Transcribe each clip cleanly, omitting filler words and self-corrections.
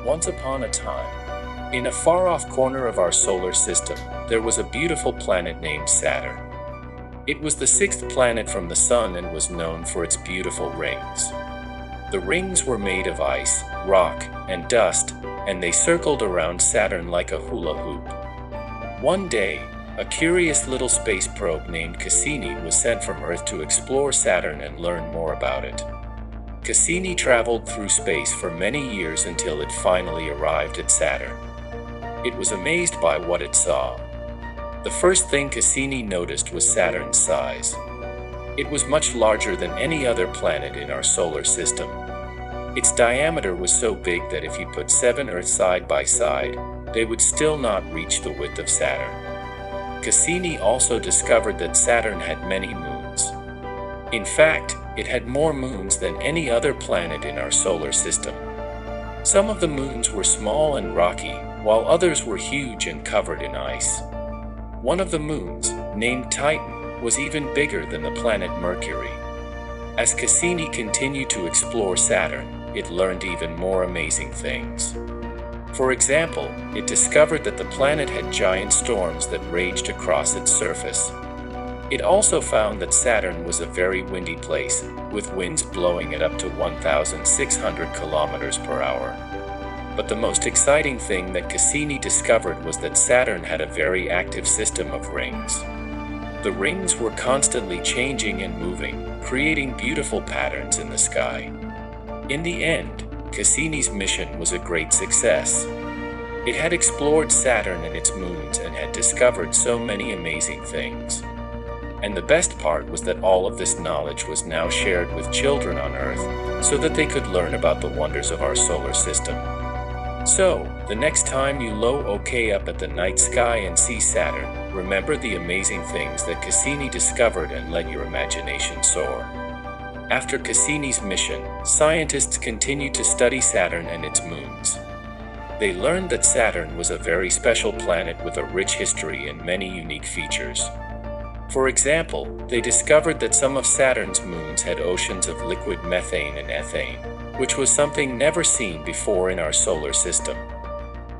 Once upon a time, in a far-off corner of our solar system, there was a beautiful planet named Saturn. It was the sixth planet from the Sun and was known for its beautiful rings. The rings were made of ice, rock, and dust, and they circled around Saturn like a hula hoop. One day, a curious little space probe named Cassini was sent from Earth to explore Saturn and learn more about it. Cassini traveled through space for many years until it finally arrived at Saturn. It was amazed by what it saw. The first thing Cassini noticed was Saturn's size. It was much larger than any other planet in our solar system. Its diameter was so big that if you put 7 Earths side by side, they would still not reach the width of Saturn. Cassini also discovered that Saturn had many moons. In fact, it had more moons than any other planet in our solar system. Some of the moons were small and rocky, while others were huge and covered in ice. One of the moons, named Titan, was even bigger than the planet Mercury. As Cassini continued to explore Saturn, it learned even more amazing things. For example, it discovered that the planet had giant storms that raged across its surface. It also found that Saturn was a very windy place, with winds blowing at up to 1,600 kilometers per hour. But the most exciting thing that Cassini discovered was that Saturn had a very active system of rings. The rings were constantly changing and moving, creating beautiful patterns in the sky. In the end, Cassini's mission was a great success. It had explored Saturn and its moons and had discovered so many amazing things. And the best part was that all of this knowledge was now shared with children on Earth so that they could learn about the wonders of our solar system. So, the next time you look up at the night sky and see Saturn, remember the amazing things that Cassini discovered and let your imagination soar. After Cassini's mission, scientists continued to study Saturn and its moons. They learned that Saturn was a very special planet with a rich history and many unique features. For example, they discovered that some of Saturn's moons had oceans of liquid methane and ethane, which was something never seen before in our solar system.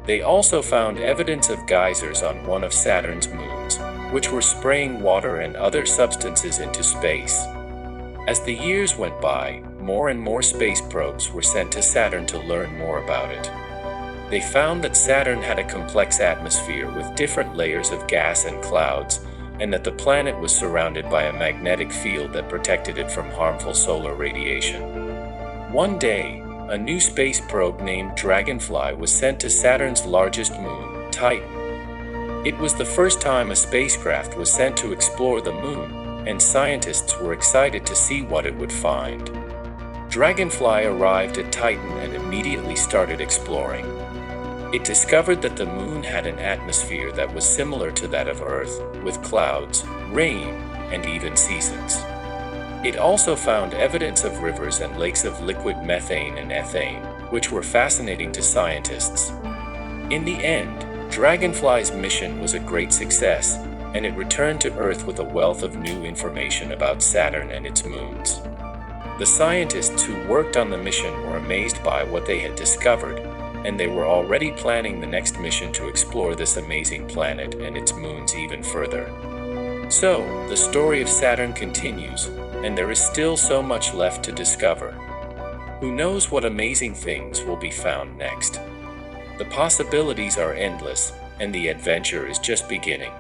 They also found evidence of geysers on one of Saturn's moons, which were spraying water and other substances into space. As the years went by, more and more space probes were sent to Saturn to learn more about it. They found that Saturn had a complex atmosphere with different layers of gas and clouds, and that the planet was surrounded by a magnetic field that protected it from harmful solar radiation. One day, a new space probe named Dragonfly was sent to Saturn's largest moon, Titan. It was the first time a spacecraft was sent to explore the moon, and scientists were excited to see what it would find. Dragonfly arrived at Titan and immediately started exploring. It discovered that the moon had an atmosphere that was similar to that of Earth, with clouds, rain, and even seasons. It also found evidence of rivers and lakes of liquid methane and ethane, which were fascinating to scientists. In the end, Dragonfly's mission was a great success, and it returned to Earth with a wealth of new information about Saturn and its moons. The scientists who worked on the mission were amazed by what they had discovered, and they were already planning the next mission to explore this amazing planet and its moons even further. So, the story of Saturn continues, and there is still so much left to discover. Who knows what amazing things will be found next? The possibilities are endless, and the adventure is just beginning.